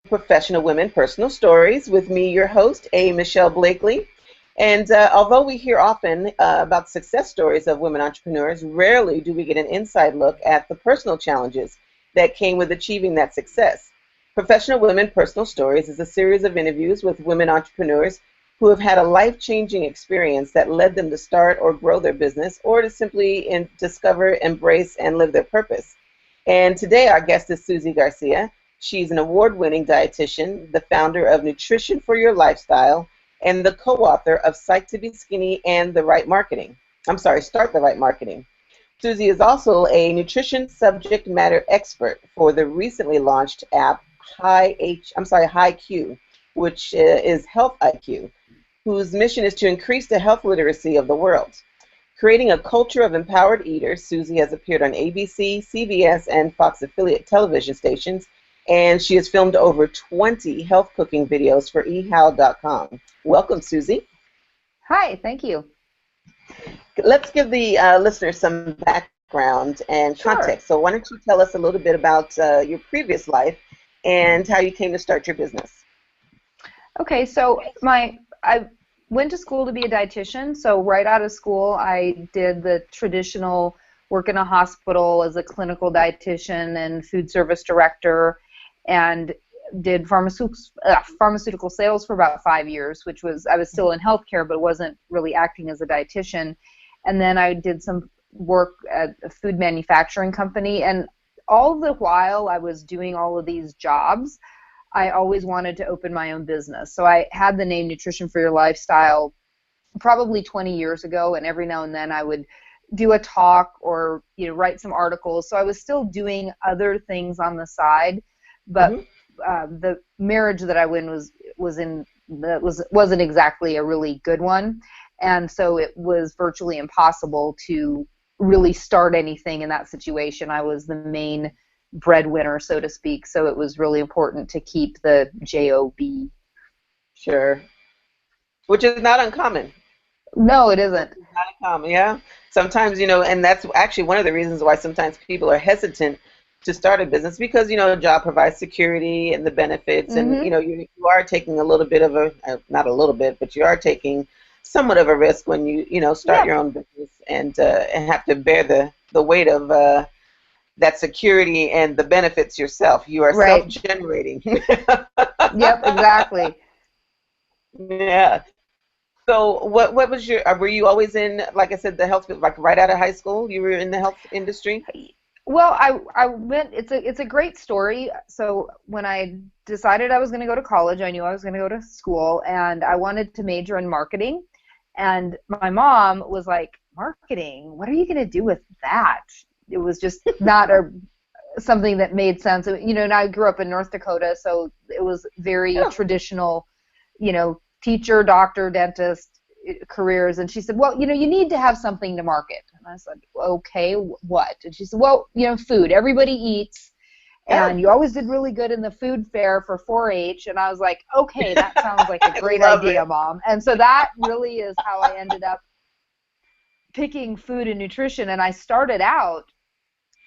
Professional Women Personal Stories with me, your host, A.Michelle Blakeley. And although we hear often about success stories of women entrepreneurs, rarely do we get an inside look at the personal challenges that came with achieving that success. Professional Women Personal Stories is a series of interviews with women entrepreneurs who have had a life-changing experience that led them to start or grow their business or to simply discover, embrace, and live their purpose. And today our guest is Susie Garcia. She's an award-winning dietitian, the founder of Nutrition for Your Lifestyle, and the co-author of Psyched to Be Skinny and the Right Marketing. Start the Right Marketing. Susie is also a nutrition subject matter expert for the recently launched app HiQ, which is Health IQ, whose mission is to increase the health literacy of the world. Creating a culture of empowered eaters, Susie has appeared on ABC, CBS, and Fox affiliate television stations, and she has filmed over 20 health cooking videos for ehow.com. Welcome, Susie. Hi, thank you. Let's give the listeners some background and context. Sure. So why don't you tell us a little bit about your previous life and how you came to start your business? Okay, so I went to school to be a dietitian. So right out of school, I did the traditional work in a hospital as a clinical dietitian and food service director, and did pharmaceutical sales for about 5 years, which was, I was still in healthcare, but wasn't really acting as a dietitian. And then I did some work at a food manufacturing company, and all the while I was doing all of these jobs, I always wanted to open my own business. So I had the name Nutrition for Your Lifestyle probably 20 years ago, and every now and then I would do a talk or write some articles. So I was still doing other things on the side, but the marriage that I wasn't exactly a really good one, and so it was virtually impossible to really start anything in that situation. I was the main breadwinner, so to speak, so it was really important to keep the job. Sure. Which is not uncommon. No, it isn't. It's not uncommon, yeah. Sometimes, and that's actually one of the reasons why sometimes people are hesitant to start a business, because, a job provides security and the benefits, and, you are taking a little bit of not a little bit, but you are taking somewhat of a risk when you start your own business and have to bear the weight of that security and the benefits yourself. You are right. Self-generating. Yep, exactly. Yeah. So what was were you always in, like I said, the health field, like right out of high school? You were in the health industry? Well, I went, it's a great story. So when I decided I was going to go to college, I knew I was going to go to school, and I wanted to major in marketing. And my mom was like, marketing? What are you going to do with that? It was just not something that made sense. And I grew up in North Dakota, so it was very traditional, teacher, doctor, dentist careers. And she said, well, you need to have something to market. And I said, okay, what? And she said, well, food. Everybody eats. And you always did really good in the food fair for 4-H. And I was like, okay, that sounds like a great idea, Mom. And so that really is how I ended up picking food and nutrition. And I started out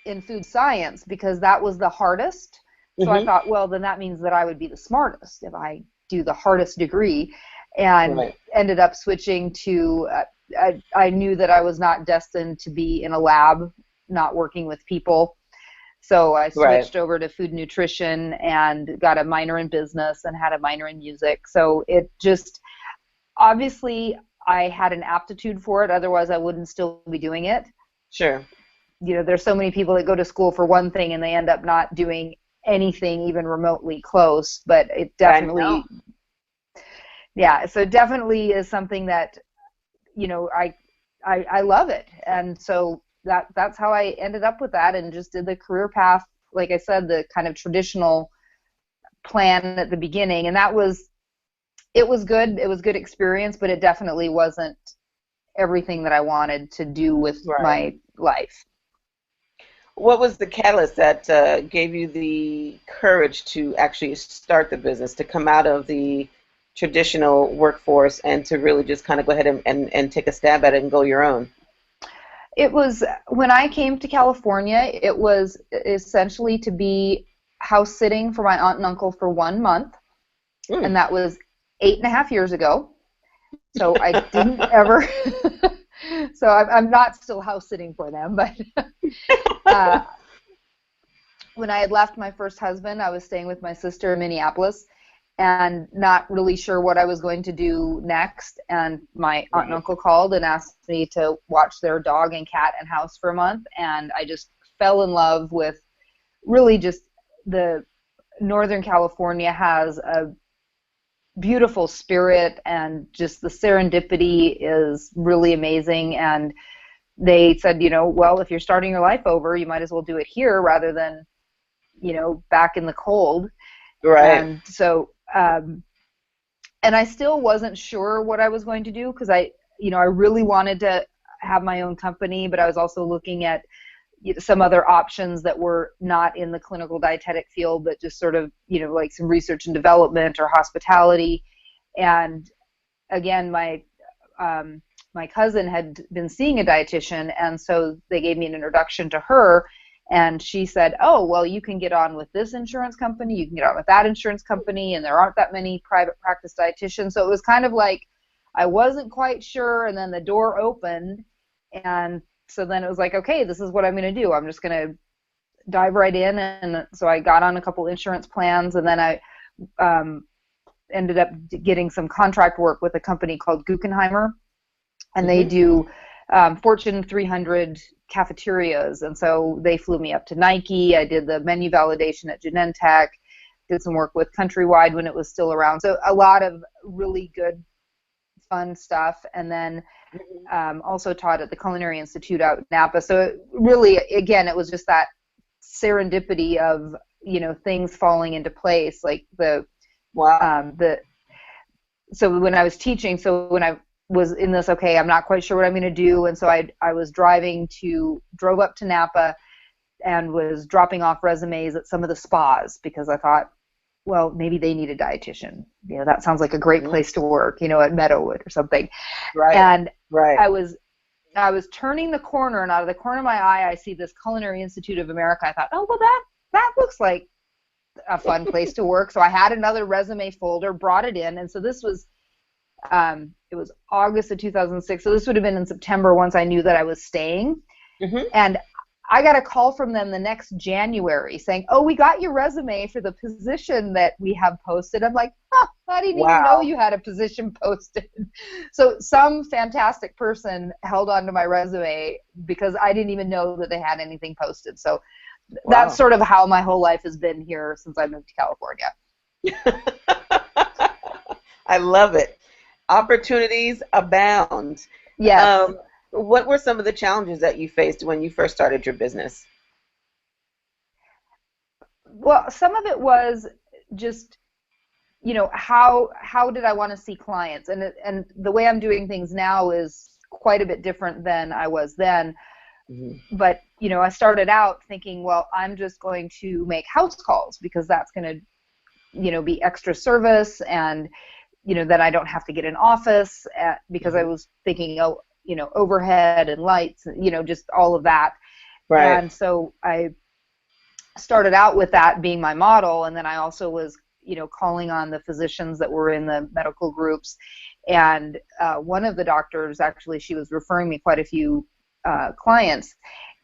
in food science because that was the hardest. So I thought, well, then that means that I would be the smartest if I do the hardest degree. And ended up switching to, I knew that I was not destined to be in a lab, not working with people. So I switched over to food nutrition and got a minor in business and had a minor in music. So it just, obviously, I had an aptitude for it. Otherwise, I wouldn't still be doing it. Sure. There's so many people that go to school for one thing and they end up not doing anything even remotely close. But it definitely, so it definitely is something that, I love it. And so that's how I ended up with that, and just did the career path, like I said, the kind of traditional plan at the beginning. And it was good. It was good experience, but it definitely wasn't everything that I wanted to do with my life. What was the catalyst that gave you the courage to actually start the business, to come out of the traditional workforce and to really just kind of go ahead and take a stab at it and go your own? It was, when I came to California, it was essentially to be house sitting for my aunt and uncle for 1 month, and that was 8.5 years ago. So I didn't ever. So I'm not still house sitting for them, but when I had left my first husband, I was staying with my sister in Minneapolis and not really sure what I was going to do next. And my aunt and uncle called and asked me to watch their dog and cat and house for a month. And I just fell in love with really just the Northern California has a beautiful spirit, and just the serendipity is really amazing. And they said, well, if you're starting your life over, you might as well do it here rather than, back in the cold. Right. And so, and I still wasn't sure what I was going to do, because I really wanted to have my own company, but I was also looking at some other options that were not in the clinical dietetic field, but just sort of, like some research and development or hospitality. And again, my cousin had been seeing a dietitian, and so they gave me an introduction to her, and she said, oh, well, you can get on with this insurance company, you can get on with that insurance company, and there aren't that many private practice dietitians. So it was kind of like I wasn't quite sure, and then the door opened, and so then it was like, okay, this is what I'm going to do. I'm just going to dive right in. And so I got on a couple insurance plans, and then I ended up getting some contract work with a company called Guggenheimer, and they do Fortune 300 cafeterias. And so they flew me up to Nike. I did the menu validation at Genentech, did some work with Countrywide when it was still around. So a lot of really good, fun stuff. And then also taught at the Culinary Institute out in Napa. So really, again, it was just that serendipity of, things falling into place. Like so when I was teaching, so when I was in this, okay, I'm not quite sure what I'm going to do. And so I was drove up to Napa and was dropping off resumes at some of the spas, because I thought, well, maybe they need a dietitian. That sounds like a great place to work, at Meadowood or something. Right. And right. I was turning the corner, and out of the corner of my eye, I see this Culinary Institute of America. I thought, oh, well, that looks like a fun place to work. So I had another resume folder, brought it in, and so this was, it was August of 2006. So this would have been in September once I knew that I was staying. And I got a call from them the next January saying, oh, we got your resume for the position that we have posted. I'm like, I didn't even know you had a position posted. So some fantastic person held on to my resume because I didn't even know that they had anything posted. So that's sort of how my whole life has been here since I moved to California. I love it. Opportunities abound. Yes. What were some of the challenges that you faced when you first started your business? Well, some of it was just, how did I want to see clients? And the way I'm doing things now is quite a bit different than I was then. But, I started out thinking, well, I'm just going to make house calls because that's going to, be extra service, and, that I don't have to get an office because I was thinking, overhead and lights, just all of that. Right. And so I started out with that being my model. And then I also was, calling on the physicians that were in the medical groups. And one of the doctors, actually, she was referring me quite a few clients.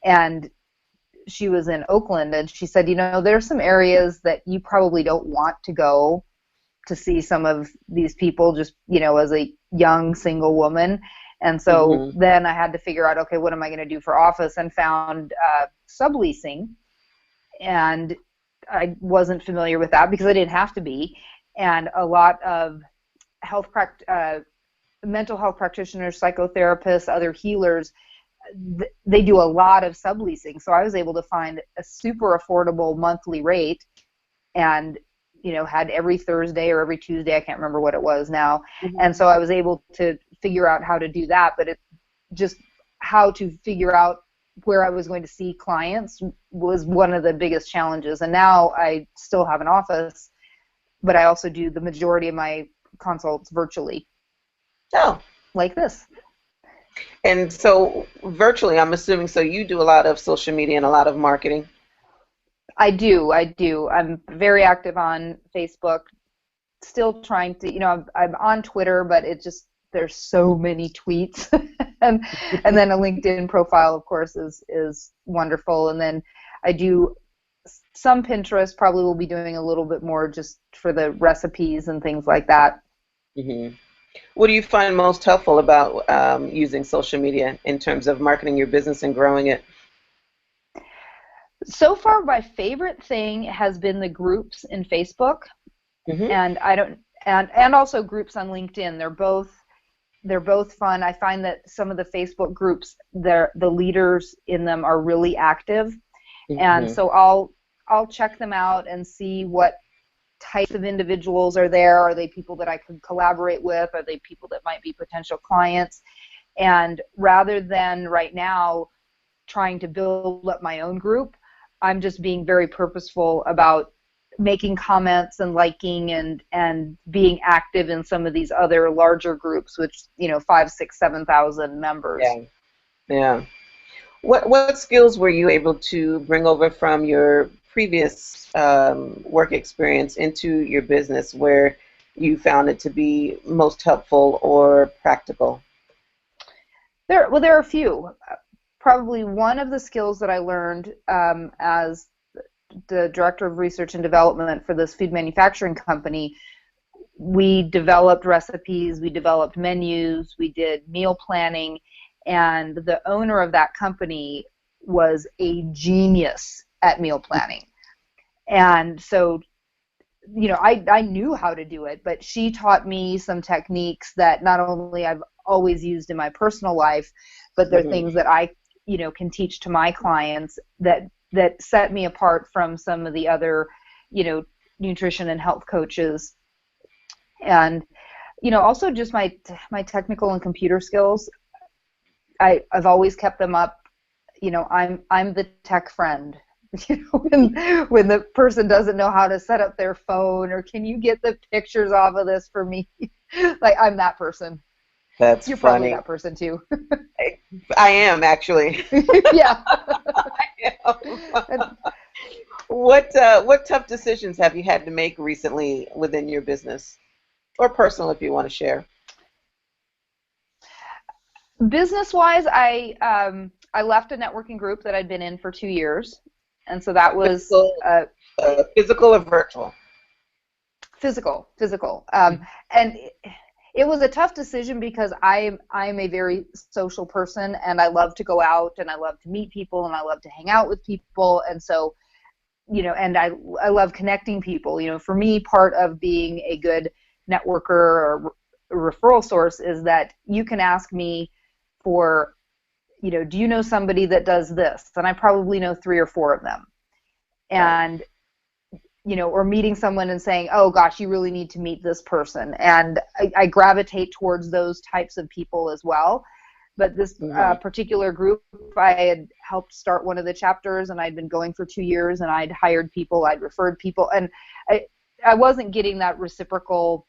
And she was in Oakland, and she said, there's some areas that you probably don't want to go to see some of these people just, as a young single woman. And so then I had to figure out, okay, what am I going to do for office, and found subleasing. And I wasn't familiar with that because I didn't have to be. And a lot of mental health practitioners, psychotherapists, other healers, they do a lot of subleasing. So I was able to find a super affordable monthly rate, and had every Thursday or every Tuesday, I can't remember what it was now. And so I was able to figure out how to do that, but it just how to figure out where I was going to see clients was one of the biggest challenges. And now I still have an office, but I also do the majority of my consults virtually. Oh. Like this. And so virtually, I'm assuming, so you do a lot of social media and a lot of marketing? I do. I'm very active on Facebook. Still trying to, I'm on Twitter, but there's so many tweets, and then a LinkedIn profile, of course, is wonderful. And then I do some Pinterest. Probably will be doing a little bit more just for the recipes and things like that. Mm-hmm. What do you find most helpful about using social media in terms of marketing your business and growing it? So far, my favorite thing has been the groups in Facebook, Mm-hmm. and and also groups on LinkedIn. They're both fun. I find that some of the Facebook groups, the leaders in them are really active, and Mm-hmm. so I'll check them out and see what types of individuals are there. Are they people that I could collaborate with? Are they people that might be potential clients? And rather than right now trying to build up my own group, I'm just being very purposeful about making comments and liking and being active in some of these other larger groups, which 5, 6, 7,000 members. Yeah. Yeah. What skills were you able to bring over from your previous work experience into your business where you found it to be most helpful or practical? There are a few. Probably one of the skills that I learned as the director of research and development for this food manufacturing company, we developed recipes, we developed menus, we did meal planning, and the owner of that company was a genius at meal planning. And so, I knew how to do it, but she taught me some techniques that not only I've always used in my personal life, but they're Mm-hmm. things that I, can teach to my clients that set me apart from some of the other, nutrition and health coaches. And, also just my technical and computer skills. I've always kept them up. I'm the tech friend. When the person doesn't know how to set up their phone, or can you get the pictures off of this for me? Like, I'm that person. That's You're funny. probably that person too. I am actually. Yeah. What tough decisions have you had to make recently within your business, or personal, if you want to share? Business-wise, I left a networking group that I'd been in for 2 years, and so that was Physical or virtual? physical. And it was a tough decision because I'm a very social person, and I love to go out, and I love to meet people, and I love to hang out with people, and so and I love connecting people. For me, part of being a good networker or referral source is that you can ask me for, do you know somebody that does this? And I probably know 3 or 4 of them. And or meeting someone and saying, oh gosh, you really need to meet this person. And I gravitate towards those types of people as well. But this particular group, I had helped start one of the chapters, and I'd been going for 2 years, and I'd hired people, I'd referred people, and I wasn't getting that reciprocal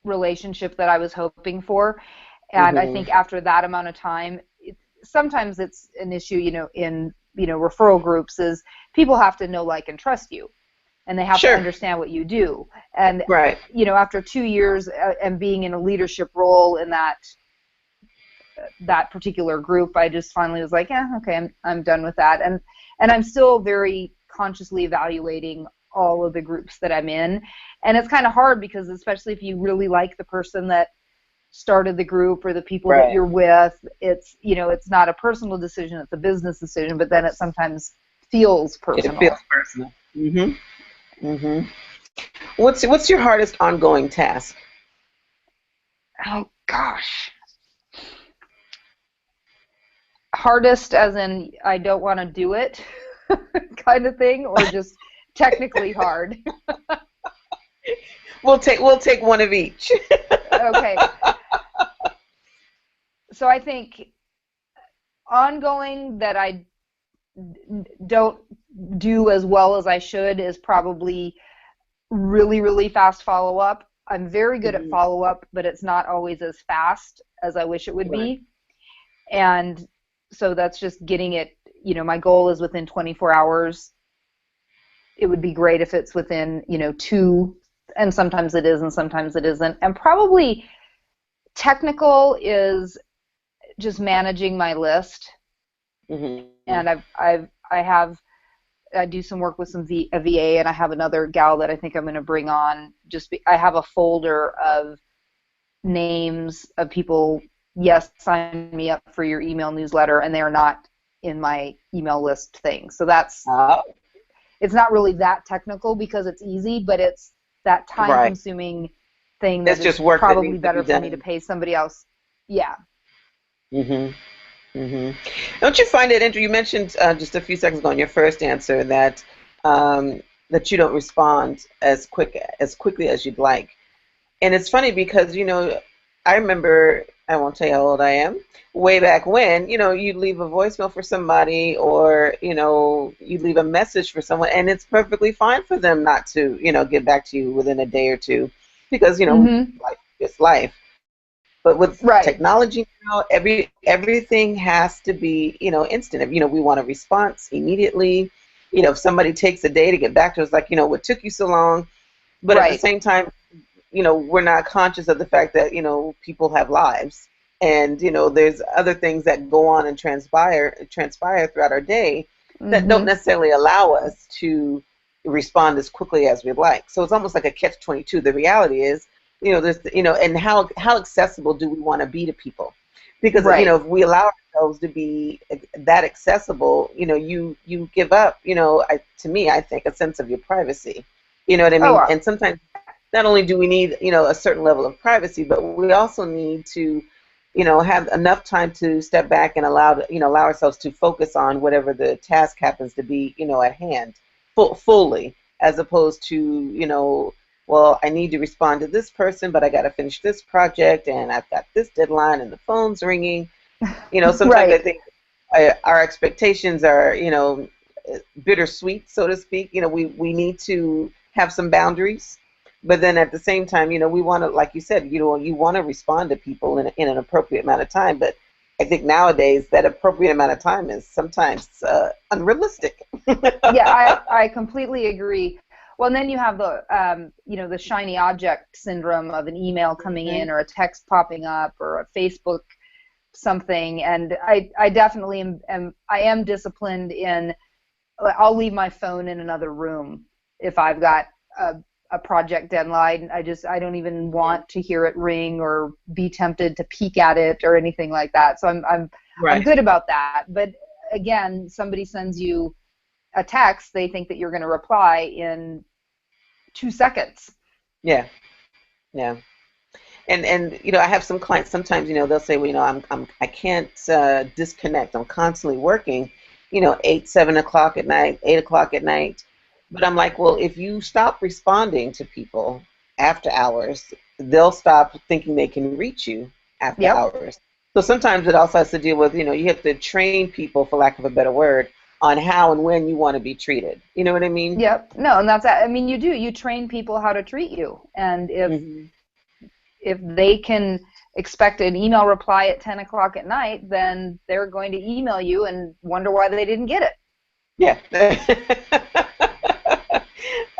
relationship that I was hoping for. And I think after that amount of time, sometimes it's an issue, in referral groups, is people have to know, like, and trust you, and they have to understand what you do. And right. After 2 years and being in a leadership role in that particular group, I just finally was like, yeah, okay, I'm done with that. And I'm still very consciously evaluating all of the groups that I'm in, and it's kind of hard because, especially if you really like the person that started the group or the people that you're with, it's it's not a personal decision, it's a business decision, but then it sometimes feels personal. It feels personal. What's your hardest ongoing task? Oh gosh. Hardest as in I don't want to do it kind of thing, or just technically hard? We'll take one of each. Okay. So I think ongoing that I don't do as well as I should is probably really, really fast follow-up. I'm very good at follow-up, but it's not always as fast as I wish it would be. And so that's just getting it my goal is within 24 hours. It would be great if it's within, 2, and sometimes it is and sometimes it isn't. And probably technical is just managing my list. Mm-hmm. And I do some work with a VA, and I have another gal that I think I'm going to bring on. I have a folder of names of people. Yes, sign me up for your email newsletter, and they are not in my email list thing. So it's not really that technical because it's easy, but it's that time-consuming thing that is probably better for me to pay somebody else. Yeah. Mhm. Mhm. Don't you find it interesting? You mentioned just a few seconds ago in your first answer that you don't respond as quickly as you'd like. And it's funny because, I remember, I won't tell you how old I am, way back when, you'd leave a voicemail for somebody, or, you'd leave a message for someone, and it's perfectly fine for them not to, get back to you within a day or two because, life is life. But with technology now, everything has to be, instant. If, we want a response immediately. If somebody takes a day to get back to us, like, what took you so long? But at the same time, we're not conscious of the fact that, people have lives, and, there's other things that go on and transpire throughout our day that don't necessarily allow us to respond as quickly as we'd like. So it's almost like a catch-22. The reality is, there's, and how accessible do we want to be to people? Because, if we allow ourselves to be that accessible, you give up, to me, I think, a sense of your privacy. You know what I mean? And sometimes not only do we need, a certain level of privacy, but we also need to, have enough time to step back and allow ourselves to focus on whatever the task happens to be, at hand, fully, as opposed to, well, I need to respond to this person, but I got to finish this project, and I've got this deadline, and the phone's ringing. Sometimes I think our expectations are, bittersweet, so to speak. We need to have some boundaries, but then at the same time, we want to, like you said, you want to respond to people in an appropriate amount of time. But I think nowadays that appropriate amount of time is sometimes unrealistic. Yeah, I completely agree. Well, and then you have the, the shiny object syndrome of an email coming in, or a text popping up, or a Facebook something. And I definitely am disciplined in, I'll leave my phone in another room if I've got a project deadline. I don't even want to hear it ring or be tempted to peek at it or anything like that. So I'm good about that. But again, somebody sends you a text, they think that you're going to reply in 2 seconds. Yeah. And I have some clients, sometimes, they'll say, well, I can't disconnect. I'm constantly working, 8, 7 o'clock at night, 8 o'clock at night. But I'm like, well, if you stop responding to people after hours, they'll stop thinking they can reach you after hours. So sometimes it also has to deal with, you have to train people, for lack of a better word, on how and when you want to be treated. You know what I mean? Yep. No, and you train people how to treat you. And if they can expect an email reply at 10 o'clock at night, then they're going to email you and wonder why they didn't get it. Yeah.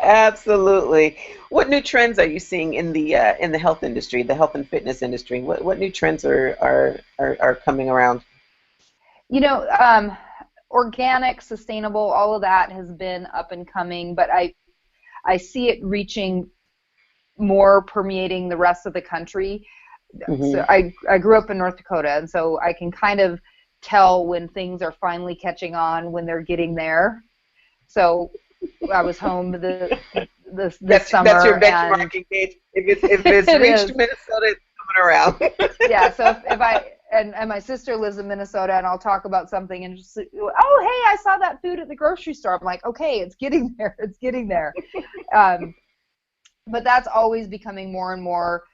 Absolutely. What new trends are you seeing in the health industry, the health and fitness industry? What new trends are coming around? Organic, sustainable, all of that has been up and coming, but I see it reaching more, permeating the rest of the country. So I grew up in North Dakota, and so I can kind of tell when things are finally catching on, when they're getting there. So I was home this summer. That's your benchmarking gauge. If it's reached Minnesota, it's coming around. Yeah. So if I and my sister lives in Minnesota, and I'll talk about something, and just, oh, hey, I saw that food at the grocery store. I'm like, okay, it's getting there. It's getting there. But that's always becoming more and more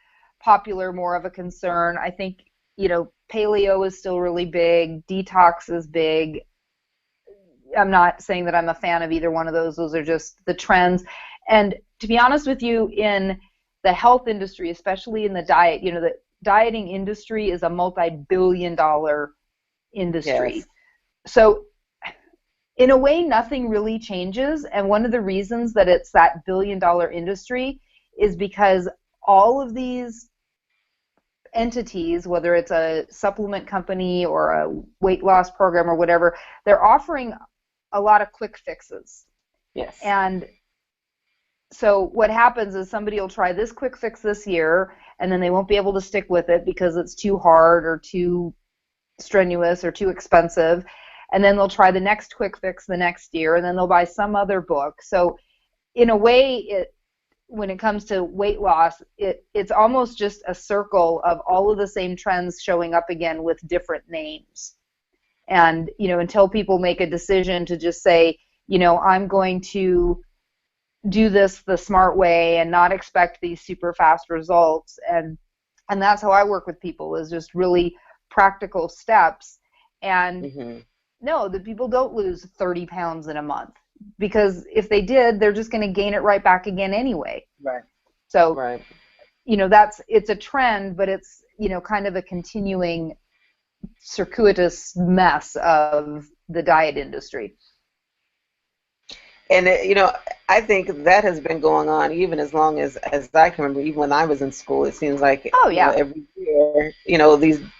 popular, more of a concern. I think, paleo is still really big. Detox is big. I'm not saying that I'm a fan of either one of those. Those are just the trends. And to be honest with you, in the health industry, especially in the diet, the dieting industry is a multi-billion-dollar industry. Yes. So in a way, nothing really changes. And one of the reasons that it's that billion-dollar industry is because all of these entities, whether it's a supplement company or a weight loss program or whatever, they're offering a lot of quick fixes. Yes. And so what happens is somebody will try this quick fix this year, and then they won't be able to stick with it because it's too hard or too strenuous or too expensive. And then they'll try the next quick fix the next year, and then they'll buy some other book. So in a way, when it comes to weight loss, it's almost just a circle of all of the same trends showing up again with different names. And, until people make a decision to just say, I'm going to do this the smart way and not expect these super fast results. And that's how I work with people, is just really practical steps. And no, the people don't lose 30 pounds in a month, because if they did, they're just going to gain it right back again anyway. Right. So, right. It's a trend, but it's, kind of a continuing circuitous mess of the diet industry. And I think that has been going on even as long as I can remember. Even when I was in school, it seems like every year,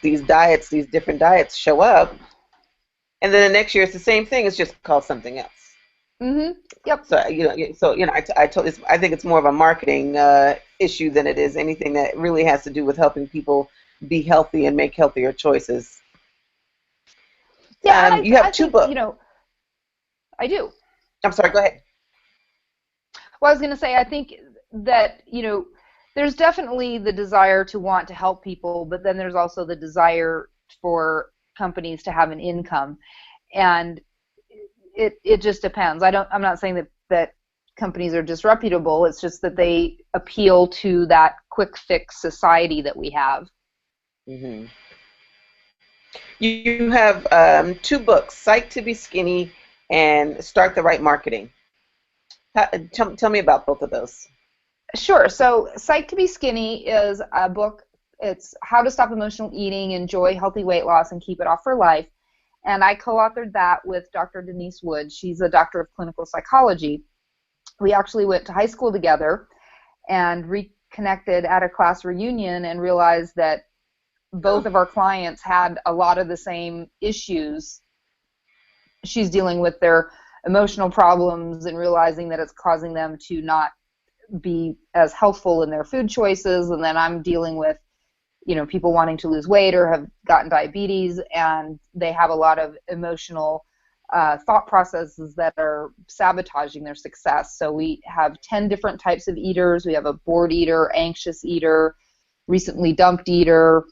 these diets, these different diets show up, and then the next year it's the same thing. It's just called something else. Yep. So I think it's more of a marketing issue than it is anything that really has to do with helping people be healthy and make healthier choices. Yeah, you have two books. I do. I'm sorry, go ahead. Well, I was going to say, I think that, there's definitely the desire to want to help people, but then there's also the desire for companies to have an income. And it just depends. I'm not saying that companies are disreputable. It's just that they appeal to that quick fix society that we have. Mm-hmm. You have two books, Psyched to be Skinny and Start the Right Marketing. Tell me about both of those. Sure. So Psyched to be Skinny is a book. It's how to stop emotional eating, enjoy healthy weight loss, and keep it off for life. And I co-authored that with Dr. Denise Wood. She's a doctor of clinical psychology. We actually went to high school together and reconnected at a class reunion and realized that both of our clients had a lot of the same issues. She's dealing with their emotional problems and realizing that it's causing them to not be as healthful in their food choices. And then I'm dealing with, people wanting to lose weight or have gotten diabetes, and they have a lot of emotional thought processes that are sabotaging their success. So we have 10 different types of eaters. We have a bored eater, anxious eater, recently dumped eater,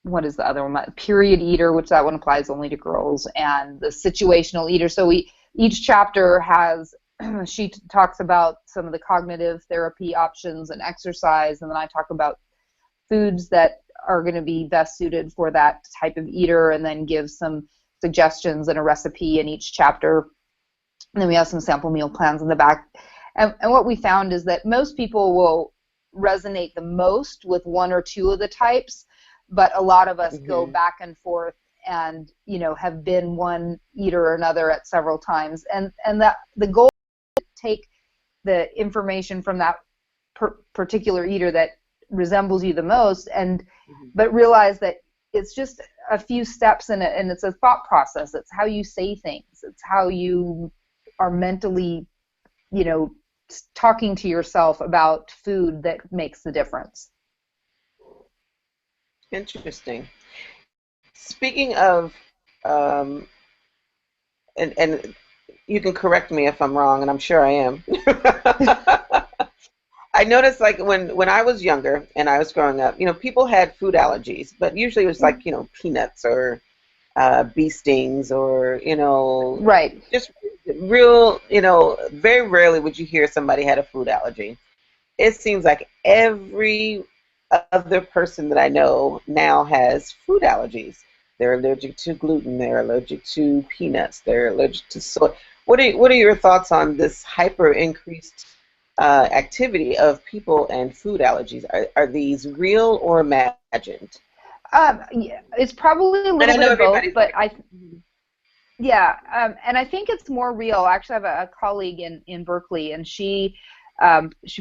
what is the other one? Period eater, which that one applies only to girls, and the situational eater. So each chapter has, she talks about some of the cognitive therapy options and exercise, and then I talk about foods that are going to be best suited for that type of eater, and then give some suggestions and a recipe in each chapter. And then we have some sample meal plans in the back. And what we found is that most people will resonate the most with one or two of the types, but a lot of us go back and forth and, have been one eater or another at several times. And that the goal is to take the information from that particular eater that resembles you the most, but realize that it's just a few steps in it, and it's a thought process. It's how you say things. It's how you are mentally, talking to yourself about food that makes the difference. Interesting. Speaking of, and you can correct me if I'm wrong, and I'm sure I am. I noticed, like, when I was younger and I was growing up, people had food allergies, but usually it was like, peanuts or bee stings or, right. Just real, very rarely would you hear somebody had a food allergy. It seems like every other person that I know now has food allergies. They're allergic to gluten. They're allergic to peanuts. They're allergic to soy. What are your thoughts on this hyper increased activity of people and food allergies? Are these real or imagined? Yeah, it's probably a And little I bit know of both, everybody's but different. Mhm. yeah, and I think it's more real. Actually, I have a colleague in Berkeley, and she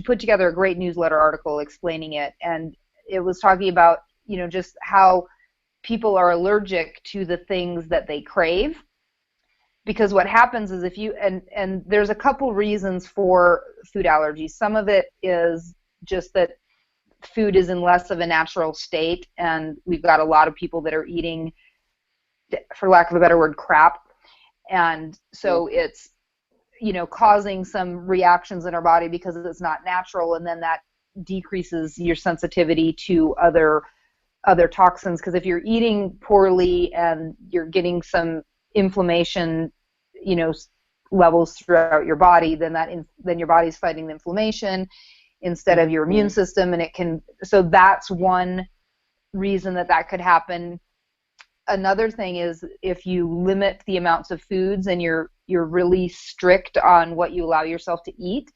put together a great newsletter article explaining it, and it was talking about, just how people are allergic to the things that they crave. Because what happens is, if you and there's a couple reasons for food allergies. Some of it is just that food is in less of a natural state, and we've got a lot of people that are eating, for lack of a better word, crap. And so it's, causing some reactions in our body because it's not natural, and then that decreases your sensitivity to other toxins. Because if you're eating poorly and you're getting some inflammation, you know, levels throughout your body, then your body's fighting the inflammation instead of your immune system, and so that's one reason that could happen. Another thing is, if you limit the amounts of foods and you're really strict on what you allow yourself to eat,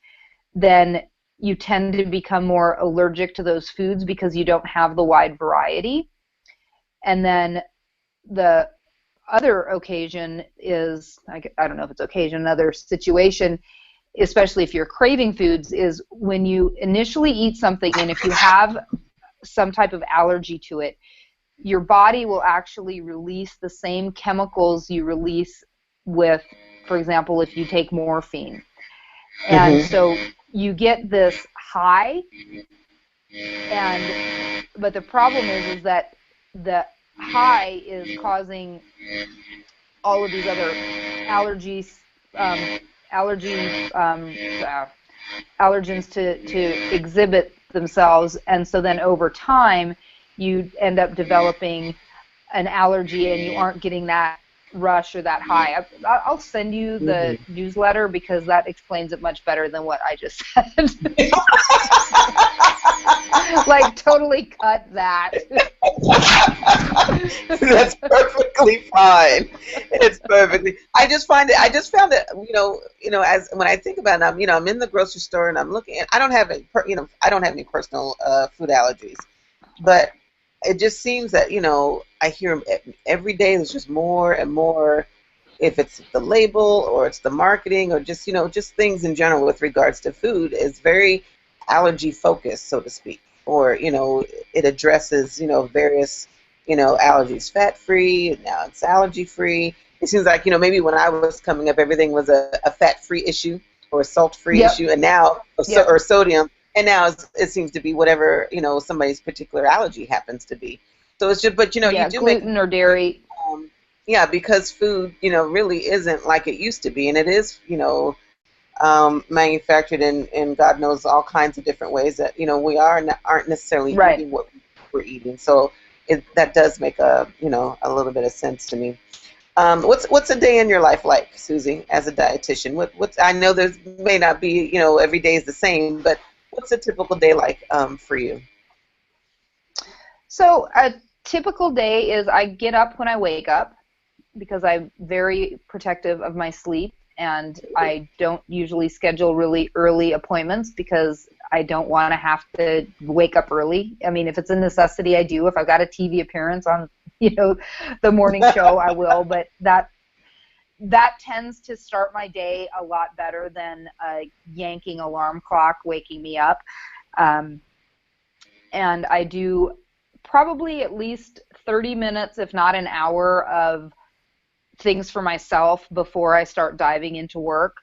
then you tend to become more allergic to those foods because you don't have the wide variety. And then the other occasion is, I don't know if it's occasion, another situation, especially if you're craving foods, is when you initially eat something, and if you have some type of allergy to it, your body will actually release the same chemicals you release with, for example, if you take morphine. And so you get this high, but the problem is that the high is causing all of these other allergies, allergens to exhibit themselves, and so then over time you end up developing an allergy, and you aren't getting that rush or that high. I'll send you the newsletter because that explains it much better than what I just said. Like, totally cut that. That's perfectly fine. It's perfectly. I just found it. As when I think about it, I'm in the grocery store and I'm looking. And I don't have I don't have any personal food allergies, but it just seems that I hear every day. There's just more and more. If it's the label or it's the marketing or just things in general with regards to food is very allergy focused, so to speak. Or it addresses various allergies, fat free. Now it's allergy free. It seems like maybe when I was coming up, everything was a fat free issue or a salt free issue, and now or sodium. And now it seems to be whatever somebody's particular allergy happens to be. So it's just, but you do gluten or dairy. Yeah, because food really isn't like it used to be, and it is manufactured in God knows all kinds of different ways that we aren't necessarily eating what we're eating. So that does make a little bit of sense to me. What's a day in your life like, Susie, as a dietitian? What's I know there may not be every day is the same, but what's a typical day like for you? So a typical day is I get up when I wake up because I'm very protective of my sleep, and I don't usually schedule really early appointments because I don't want to have to wake up early. I mean, if it's a necessity, I do. If I've got a TV appearance on, the morning show, I will. But that tends to start my day a lot better than a yanking alarm clock waking me up. And I do probably at least 30 minutes, if not an hour, of things for myself before I start diving into work.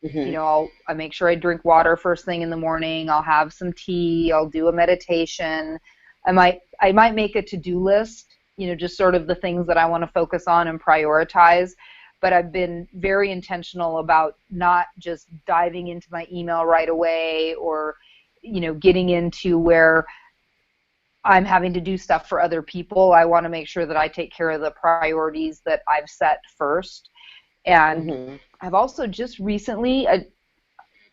I make sure I drink water first thing in the morning. I'll have some tea. I'll do a meditation. I might make a to-do list, just sort of the things that I want to focus on and prioritize. But I've been very intentional about not just diving into my email right away or, getting into where I'm having to do stuff for other people. I want to make sure that I take care of the priorities that I've set first. And I've also just recently,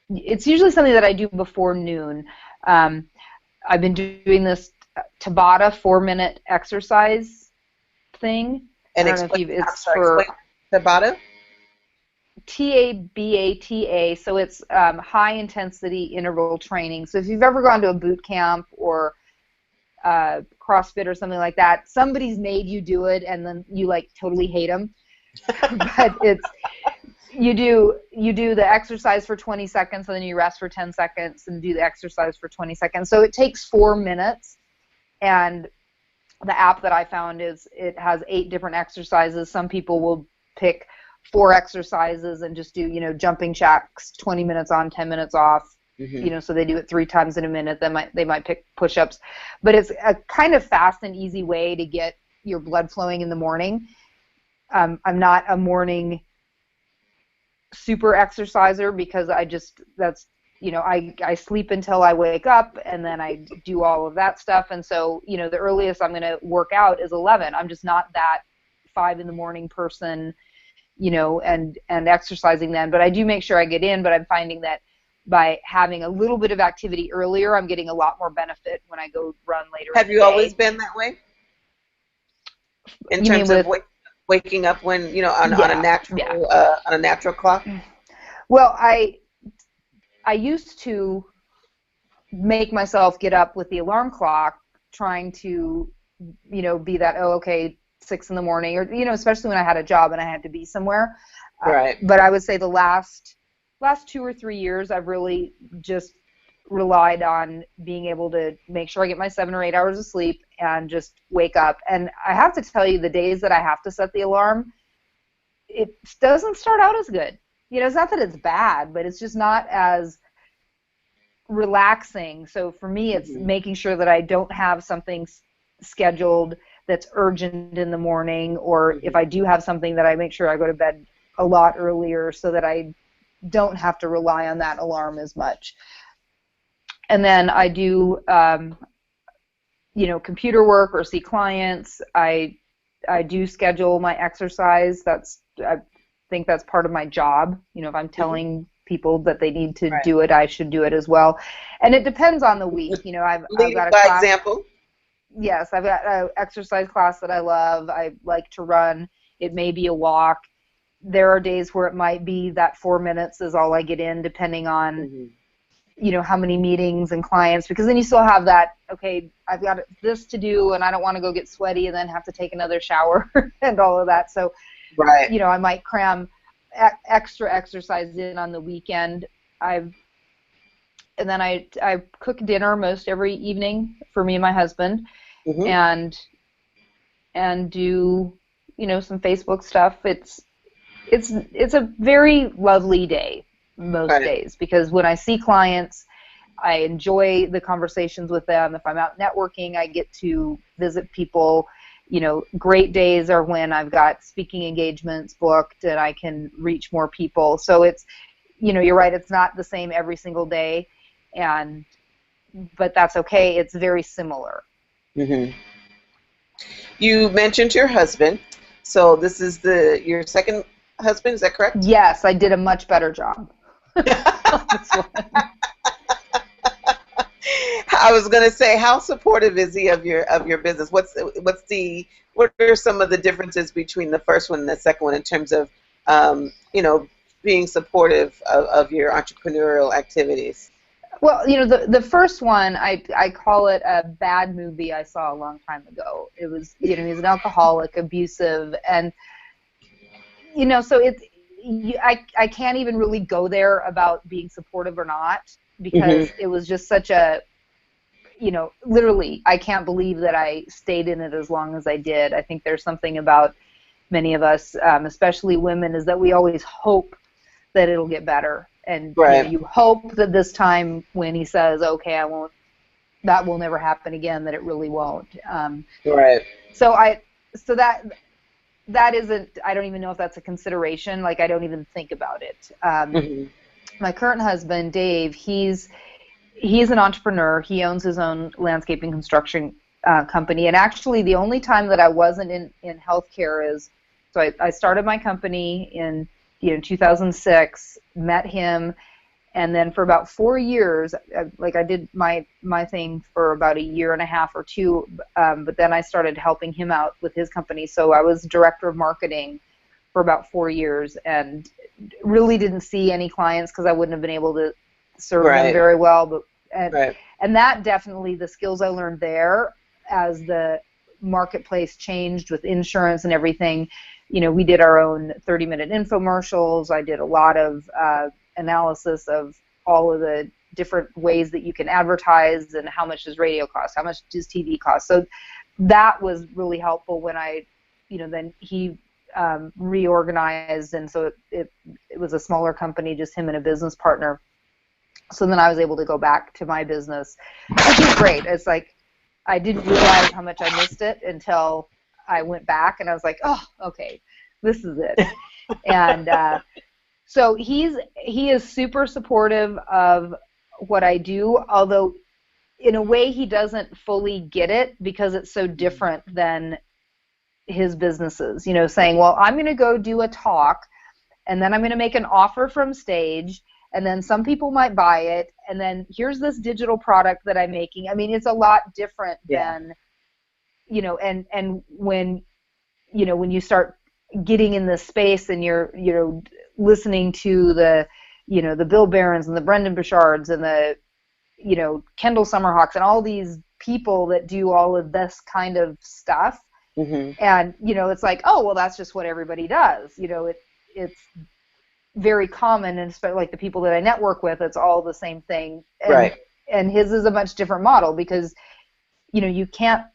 it's usually something that I do before noon. I've been doing this Tabata 4-minute exercise thing. And I don't know if it's for Tabata. Tabata. So it's high intensity interval training. So if you've ever gone to a boot camp or CrossFit or something like that, somebody's made you do it, and then you like totally hate them. But it's you do the exercise for 20 seconds, and then you rest for 10 seconds, and do the exercise for 20 seconds. So it takes 4 minutes, and the app that I found it has 8 different exercises. Some people will pick 4 exercises and just do, jumping jacks, 20 minutes on, 10 minutes off. So they do it 3 times in a minute. They might pick push-ups, but it's a kind of fast and easy way to get your blood flowing in the morning. I'm not a morning super exerciser because I sleep until I wake up, and then I do all of that stuff. And so, the earliest I'm going to work out is 11. I'm just not that 5 in the morning person, and exercising then. But I do make sure I get in, but I'm finding that by having a little bit of activity earlier, I'm getting a lot more benefit when I go run later. Have you always been that way? In terms of waking up when, on a natural clock? Well, I used to make myself get up with the alarm clock, trying to, be that, 6 in the morning, or, especially when I had a job and I had to be somewhere. Right. But I would say the last 2 or 3 years, I've really just relied on being able to make sure I get my 7 or 8 hours of sleep and just wake up. And I have to tell you, the days that I have to set the alarm, it doesn't start out as good. It's not that it's bad, but it's just not as relaxing. So for me, it's making sure that I don't have something scheduled that's urgent in the morning, or if I do have something, that I make sure I go to bed a lot earlier so that I don't have to rely on that alarm as much. And then I do, computer work or see clients. I do schedule my exercise. I think that's part of my job. If I'm telling people that they need to do it, I should do it as well. And it depends on the week. I've got a class. Example. Yes, I've got an exercise class that I love. I like to run. It may be a walk. There are days where it might be that 4 minutes is all I get in, depending on, how many meetings and clients, because then you still have that, okay, I've got this to do, and I don't want to go get sweaty and then have to take another shower and all of that. So, I might cram extra exercise in on the weekend. And then I cook dinner most every evening for me and my husband, and do, some Facebook stuff. It's a very lovely day most days, because when I see clients, I enjoy the conversations with them. If I'm out networking, I get to visit people. Great days are when I've got speaking engagements booked and I can reach more people. So it's, you're right, it's not the same every single day, but that's okay. It's very similar. You mentioned your husband. So this is your second husband, is that correct? Yes, I did a much better job. I was going to say, how supportive is he of your business? What are some of the differences between the first one and the second one in terms of being supportive of your entrepreneurial activities? Well, the first one, I call it a bad movie I saw a long time ago. It was, he's an alcoholic, abusive, and so I can't even really go there about being supportive or not, because it was just such a, literally, I can't believe that I stayed in it as long as I did. I think there's something about many of us, especially women, is that we always hope that it'll get better. And you hope that this time when he says, okay, I won't, that will never happen again, that it really won't. So that isn't, I don't even know if that's a consideration. Like, I don't even think about it. My current husband, Dave, he's an entrepreneur. He owns his own landscaping construction company. And actually, the only time that I wasn't in healthcare is, so I started my company in 2006, met him, and then for about 4 years, I did my thing for about a year and a half or two, but then I started helping him out with his company. So I was director of marketing for about 4 years, and really didn't see any clients because I wouldn't have been able to serve them very well. But and that definitely, the skills I learned there as the marketplace changed with insurance and everything, we did our own 30-minute infomercials. I did a lot of analysis of all of the different ways that you can advertise and how much does radio cost, how much does TV cost. So that was really helpful when then he reorganized, and so it was a smaller company, just him and a business partner. So then I was able to go back to my business, which is great. It's like I didn't realize how much I missed it until I went back, and I was like, oh, okay, this is it. And so he is super supportive of what I do, although in a way he doesn't fully get it because it's so different than his businesses, saying, well, I'm going to go do a talk, and then I'm going to make an offer from stage, and then some people might buy it, and then here's this digital product that I'm making. I mean, it's a lot different than, and when you start getting in this space and you're, listening to the Bill Barons and the Brendan Burchards and the, Kendall Summerhawks and all these people that do all of this kind of stuff. Mm-hmm. And, it's like, oh, well, that's just what everybody does. It's very common, and especially like the people that I network with, it's all the same thing. And, right. And his is a much different model because, you can't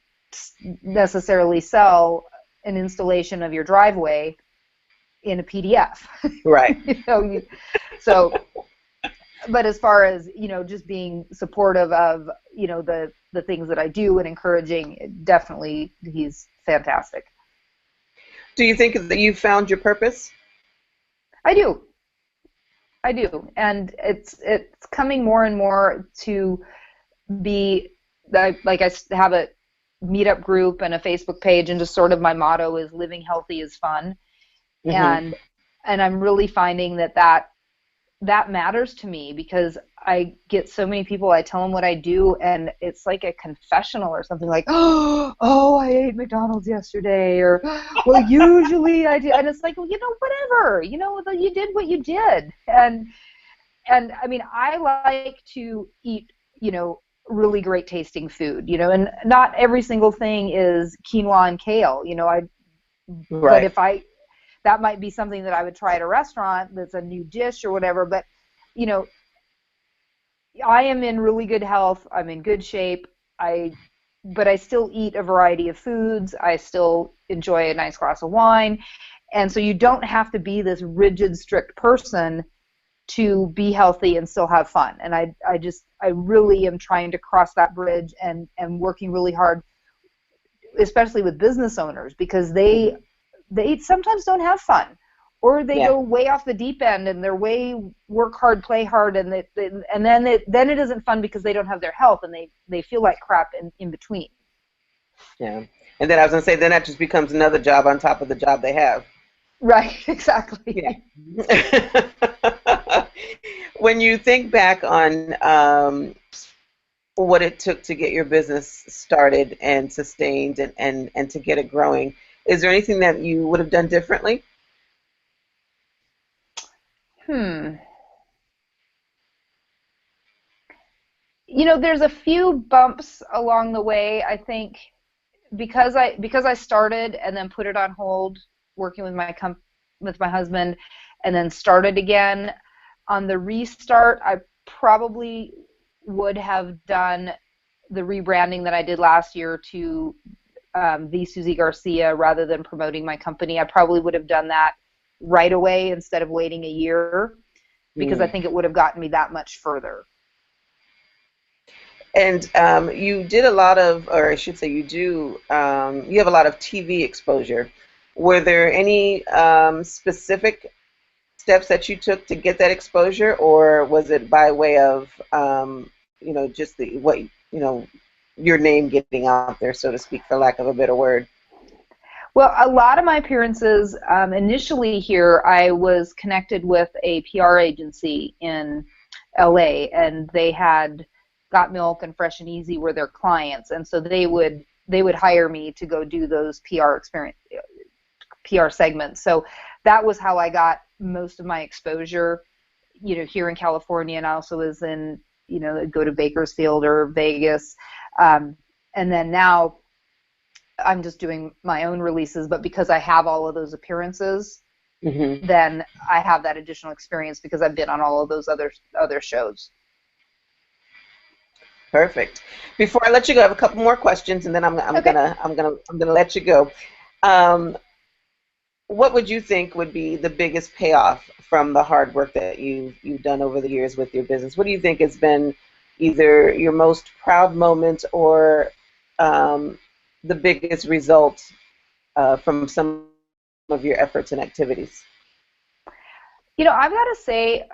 necessarily sell an installation of your driveway in a PDF. Right. But as far as, just being supportive of, the things that I do and encouraging, definitely he's fantastic. Do you think that you found your purpose? I do. And it's coming more and more to be, like I have a meetup group and a Facebook page, and just sort of my motto is living healthy is fun. Mm-hmm. And I'm really finding that matters to me because I get so many people, I tell them what I do, and it's like a confessional or something like, oh, I ate McDonald's yesterday, or, well, usually I do. And it's like, well, whatever, you did what you did. And I mean, I like to eat, really great tasting food, and not every single thing is quinoa and kale, right. But that might be something that I would try at a restaurant that's a new dish or whatever, but, I am in really good health. I'm in good shape. But I still eat a variety of foods. I still enjoy a nice glass of wine. And so you don't have to be this rigid, strict person to be healthy and still have fun. And I really am trying to cross that bridge and working really hard, especially with business owners, because they sometimes don't have fun, or they go way off the deep end and they're way work hard, play hard, and then it isn't fun because they don't have their health and they feel like crap in between. Yeah. And then I was going to say, then that just becomes another job on top of the job they have. Right, exactly. Yeah. When you think back on what it took to get your business started and sustained and to get it growing, is there anything that you would have done differently? There's a few bumps along the way. I think because I started and then put it on hold, working with my husband, and then started again. On the restart, I probably would have done the rebranding that I did last year to the Susie Garcia rather than promoting my company. I probably would have done that right away instead of waiting a year, because I think it would have gotten me that much further. And you did a lot of, or I should say you do, you have a lot of TV exposure. Were there any specific steps that you took to get that exposure, or was it by way of, just your name getting out there, so to speak, for lack of a better word? Well, a lot of my appearances, initially here, I was connected with a PR agency in LA, and they had Got Milk and Fresh and Easy were their clients, and so they would hire me to go do those PR segments. So that was how I got most of my exposure, here in California, and I also was in, go to Bakersfield or Vegas, and then now I'm just doing my own releases, but because I have all of those appearances, then I have that additional experience because I've been on all of those other shows. Perfect. Before I let you go, I have a couple more questions, and then I'm Okay. gonna let you go. What would you think would be the biggest payoff from the hard work that you've done over the years with your business? What do you think has been either your most proud moment or the biggest result from some of your efforts and activities? I've got to say,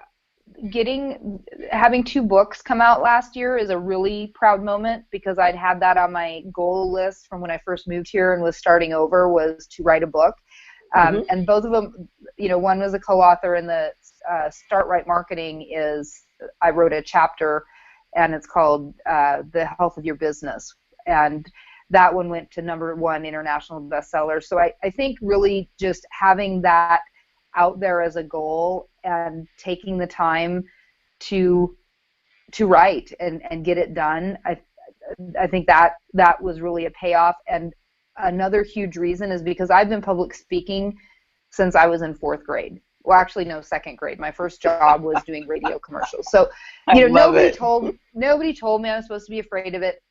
having 2 books come out last year is a really proud moment because I'd had that on my goal list from when I first moved here and was starting over, was to write a book. And both of them, one was a co-author, and the Start Right Marketing I wrote a chapter, and it's called The Health of Your Business. And that one went to #1 international bestseller. So I think really just having that out there as a goal and taking the time to write and get it done, I think that was really a payoff. And another huge reason is because I've been public speaking since I was in 4th grade. Well, actually, no, 2nd grade. My first job was doing radio commercials. So, nobody told me I was supposed to be afraid of it.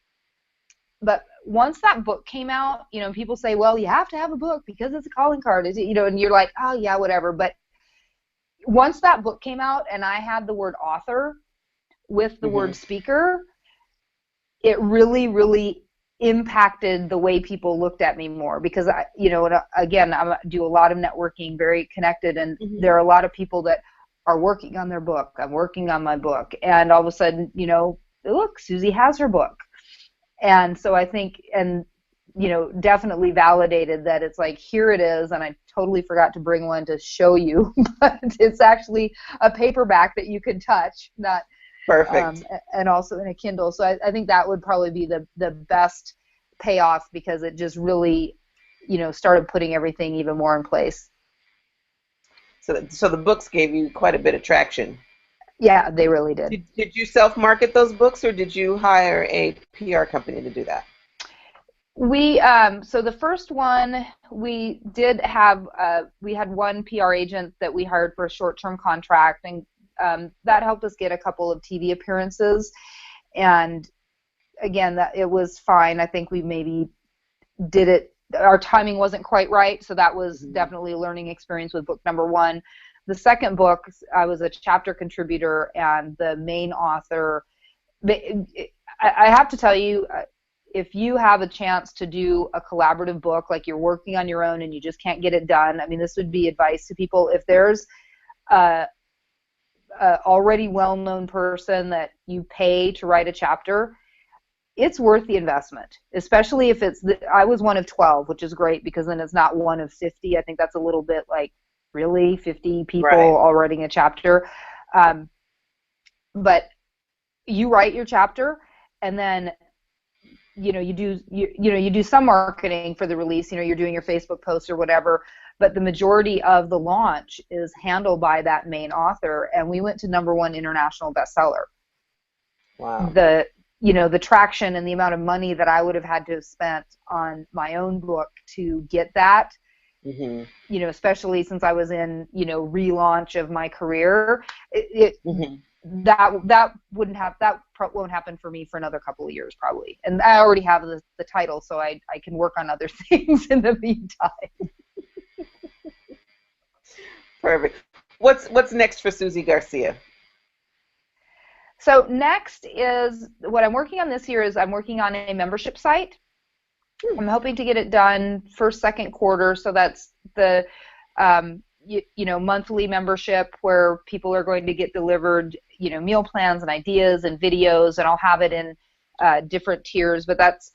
But once that book came out, people say, well, you have to have a book because it's a calling card, and you're like, oh yeah, whatever. But once that book came out and I had the word author with the word speaker, it really, really impacted the way people looked at me more because again, I do a lot of networking, very connected, and there are a lot of people that are working on their book. I'm working on my book, and all of a sudden, look, Susie has her book. And so I think, and definitely validated that it's like, here it is, and I totally forgot to bring one to show you, but it's actually a paperback that you can touch, not perfect, and also in a Kindle. So I think that would probably be the best payoff because it just really, started putting everything even more in place. So the books gave you quite a bit of traction. Yeah, they really did. Did you self-market those books, or did you hire a PR company to do that? So the first one, we did have, we had one PR agent that we hired for a short-term contract, and that helped us get a couple of TV appearances. And again, it was fine. I think we maybe did it, our timing wasn't quite right, so that was definitely a learning experience with book #1. The second book, I was a chapter contributor and the main author. I have to tell you, if you have a chance to do a collaborative book, like you're working on your own and you just can't get it done, I mean, this would be advice to people. If there's a already well-known person that you pay to write a chapter, it's worth the investment, especially if I was one of 12, which is great because then it's not one of 50. I think that's a little bit like, really, 50 people all writing a chapter. But you write your chapter, and then you do some marketing for the release. You're doing your Facebook posts or whatever, but the majority of the launch is handled by that main author. And we went to #1 international bestseller. Wow. The traction and the amount of money that I would have had to have spent on my own book to get that, especially since I was in, relaunch of my career, that won't happen for me for another couple of years probably. And I already have the title, so I can work on other things in the meantime. Perfect. What's next for Susie Garcia? So next is what I'm working on this year is I'm working on a membership site. I'm hoping to get it done first, second quarter. So that's the monthly membership where people are going to get delivered meal plans and ideas and videos, and I'll have it in different tiers. But that's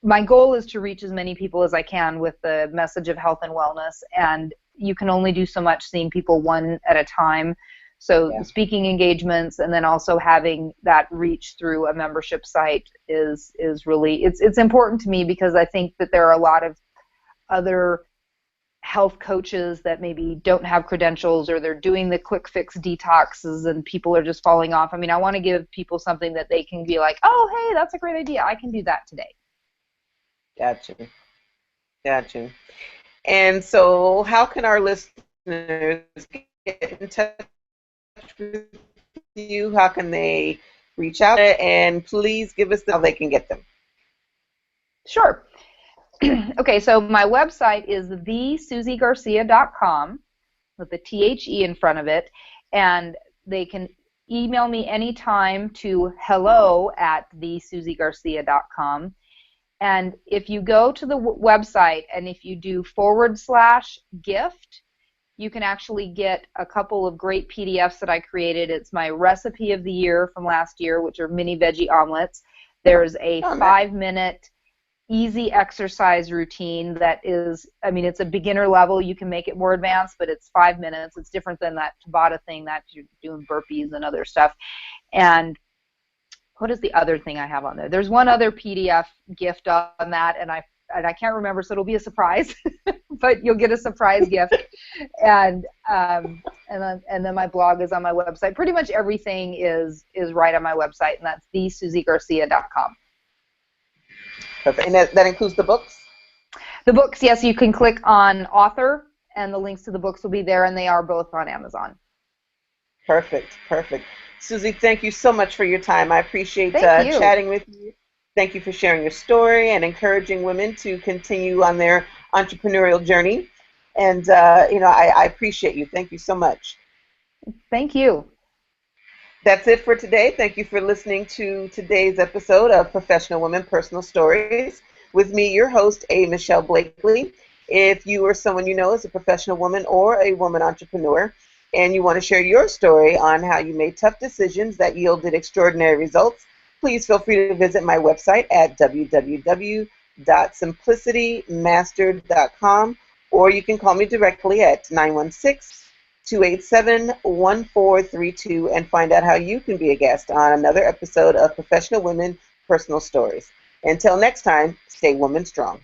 my goal, is to reach as many people as I can with the message of health and wellness. And you can only do so much seeing people one at a time. So speaking engagements and then also having that reach through a membership site is really, it's important to me because I think that there are a lot of other health coaches that maybe don't have credentials, or they're doing the quick fix detoxes and people are just falling off. I mean, I want to give people something that they can be like, oh, hey, that's a great idea. I can do that today. Gotcha. Gotcha. And so, how can our listeners get in touch with you? How can they reach out? And please give us how they can get them. Sure. Okay, so my website is thesusiegarcia.com with the THE in front of it, and they can email me anytime to hello@thesusiegarcia.com. And if you go to the website and if you do /gift, you can actually get a couple of great PDFs that I created. It's my recipe of the year from last year, which are mini veggie omelets. There's a 5-minute easy exercise routine that is, I mean, it's a beginner level. You can make it more advanced, but it's 5 minutes. It's different than that Tabata thing that you're doing burpees and other stuff. And what is the other thing I have on there? There's one other PDF gift on that, and I can't remember, so it'll be a surprise. But you'll get a surprise gift. And then my blog is on my website. Pretty much everything is right on my website, and that's thesusiegarcia.com. Perfect. And that includes the books? The books, yes, you can click on author, and the links to the books will be there, and they are both on Amazon. Perfect, perfect. Susie, thank you so much for your time. I appreciate chatting with you. Thank you for sharing your story and encouraging women to continue on their entrepreneurial journey. And, I appreciate you. Thank you so much. Thank you. That's it for today. Thank you for listening to today's episode of Professional Women Personal Stories with me, your host, A.Michelle Blakeley. If you or someone you know is a professional woman or a woman entrepreneur, and you want to share your story on how you made tough decisions that yielded extraordinary results, please feel free to visit my website at www.simplicitymastered.com, or you can call me directly at 916-287-1432 and find out how you can be a guest on another episode of Professional Women Personal Stories. Until next time, stay woman strong.